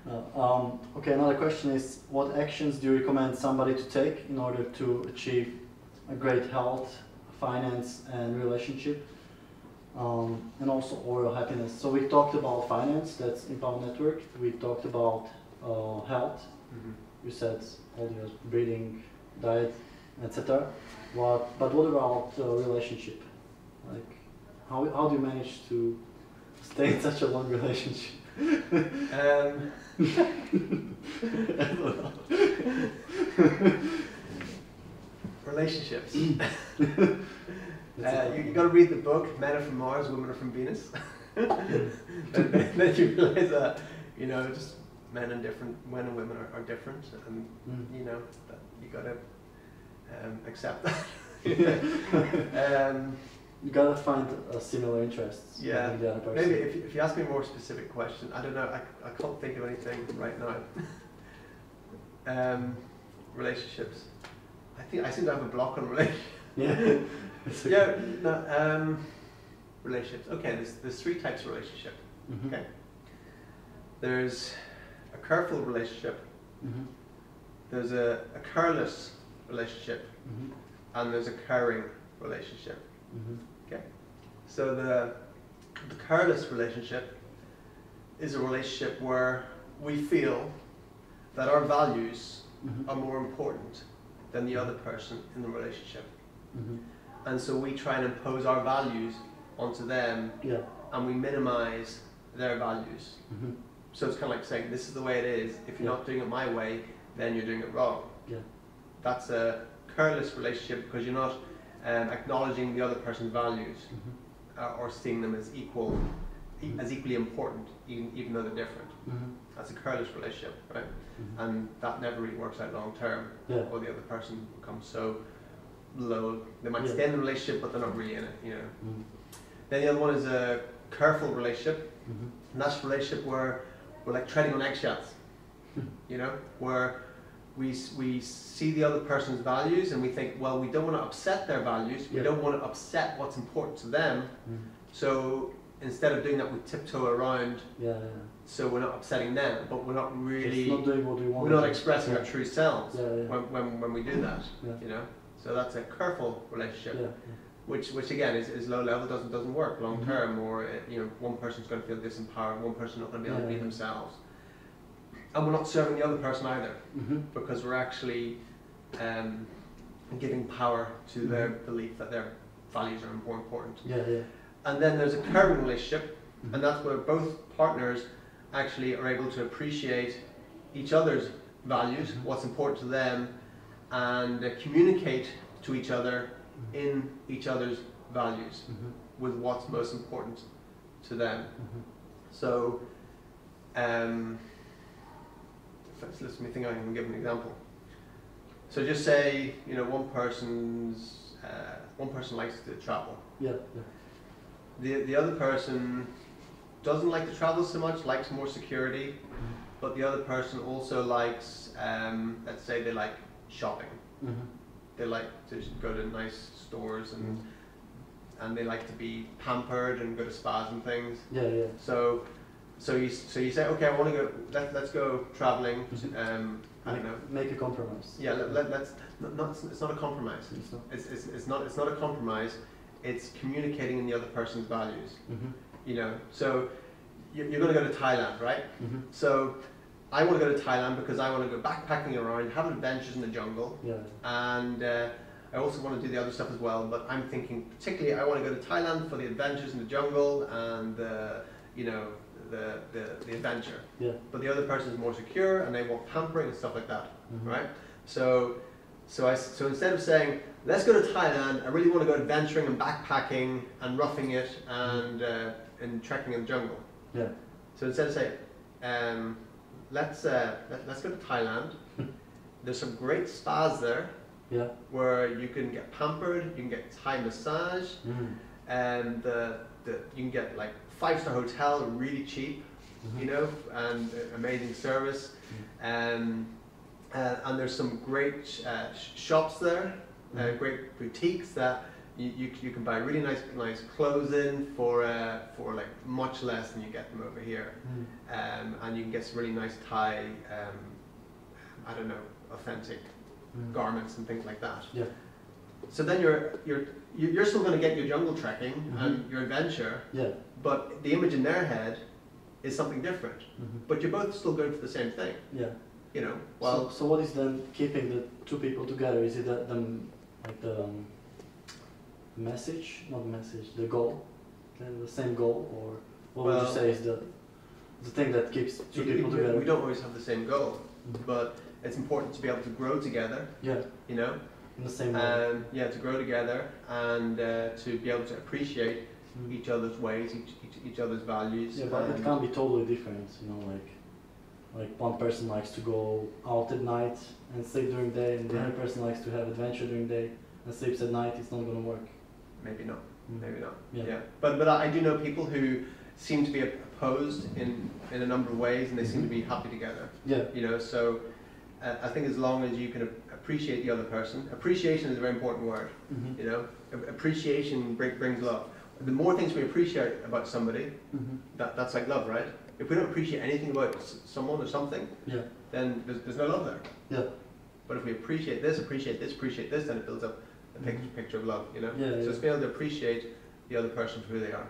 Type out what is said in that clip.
Okay, another question is, what actions do you recommend somebody to take in order to achieve a great health, finance, and relationship, and also overall happiness? So we talked about finance, that's Empower Network. We talked about health. Mm-hmm. You said all your breathing, diet, etc. But what about relationship? Like, how do you manage to stay in such a long relationship? Relationships. You got to read the book Men Are From Mars, Women Are From Venus. Then you realize that, you know, just men and women are different, and you know that you got to accept that. You gotta find similar interests. Yeah, with the other person. maybe if you ask me a more specific question, I don't know, I can't think of anything right now. Relationships. I think I seem to have a block on relationships. Yeah. Yeah. No, relationships. Okay, there's three types of relationship. Mm-hmm. Okay. There's a careful relationship. Mm-hmm. There's a careless relationship, Mm-hmm. and there's a caring relationship. Mm-hmm. Okay, so the careless relationship is a relationship where we feel that our values Mm-hmm. are more important than the other person in the relationship, Mm-hmm. and so we try and impose our values onto them, Yeah. and we minimize their values. Mm-hmm. So it's kind of like saying, this is the way it is. If you're Yeah. not doing it my way, then you're doing it wrong. Yeah. That's a careless relationship because you're not acknowledging the other person's values, Mm-hmm. Or seeing them as as equally important, even though they're different. Mm-hmm. That's a careless relationship, right? Mm-hmm. And that never really works out long term. Yeah. Or the other person becomes so low. They might Yeah. stay in the relationship, but they're not really in it, you know. Mm-hmm. Then the other one is a careful relationship, Mm-hmm. and that's a relationship where we're like treading on eggshells, you know, where we see the other person's values and we think, well, we don't want to upset their values, we Yeah. don't want to upset what's important to them, Mm-hmm. so instead of doing that, we tiptoe around, Yeah. so we're not upsetting them, but we're not really, Just not doing what we want. we're not expressing our true selves Yeah, yeah. when we do that, Yeah. you know. So that's a careful relationship, Yeah. which again is low level, doesn't work long Mhm. term, or you know, one person's going to feel disempowered, one person's not going to be able to be Yeah. themselves, and we're not serving the other person either, Mm-hmm. because we're actually giving power to their belief that their values are more important. Yeah. Yeah. And then there's a caring relationship, Mhm. and that's where both partners actually are able to appreciate each other's values, Mhm. what's important to them, and communicate to each other in each other's values Mm-hmm. with what's most important to them. Mm-hmm. So, let me think. I can give an example. So just say, you know, one person likes to travel. Yeah. Yeah. The other person doesn't like to travel so much, likes more security, Mm-hmm. but the other person also likes, let's say they like shopping. Mm-hmm. They like to go to nice stores and they like to be pampered and go to spas and things. Yeah. Yeah. So you say, okay, I want to go. Let's go traveling. Mhm. I don't know. Make a compromise. Yeah, let's not. It's not a compromise. It's not. It's not a compromise. It's communicating in the other person's values. Mm-hmm. You know. So you're going to go to Thailand, right? Mm-hmm. So I want to go to Thailand because I want to go backpacking around, have adventures in the jungle, Yeah. and I also want to do the other stuff as well. But I'm thinking particularly I want to go to Thailand for the adventures in the jungle and you know, the adventure. Yeah. But the other person is more secure and they want pampering and stuff like that, Mhm. right? So instead of saying let's go to Thailand, I really want to go adventuring and backpacking and roughing it and trekking in the jungle. Yeah. So instead of saying let's go to Thailand. There's some great spas there Yeah. where you can get pampered, you can get Thai massage, Mm-hmm. and you can get like 5-star hotel really cheap, Mhm. you know, and amazing service, and there's some great shops there, Mhm. great boutiques that You can buy really nice clothes in for like much less than you get them over here, and you can get some really nice Thai, I don't know, authentic garments and things like that. Yeah. So then you're still going to get your jungle trekking and your adventure, Yeah. but the image in their head is something different. But you're both still going for the same thing. Yeah. You know. Well, so what is then keeping the two people together? Is it the message, not message, the goal, the same goal, or what would you say is the thing that keeps two people together? We don't always have the same goal, but it's important to be able to grow together. Yeah. You know. In the same way. Yeah, to grow together and to be able to appreciate each other's ways, each other's values. Yeah, but it can be totally different, you know, like one person likes to go out at night and sleep during the day, and the other person likes to have adventure during the day and sleeps at night. It's not going to work. Maybe not. Maybe not. Yeah. But I do know people who seem to be opposed in a number of ways, and they seem to be happy together. Yeah. You know, so I think as long as you can appreciate the other person, appreciation is a very important word. You know, appreciation brings love. The more things we appreciate about somebody, that's like love, right? If we don't appreciate anything about someone or something, then there's no love there. Yeah. But if we appreciate this, then it builds up a picture of love, you know? Yeah, so it's being able to appreciate the other person for who they are.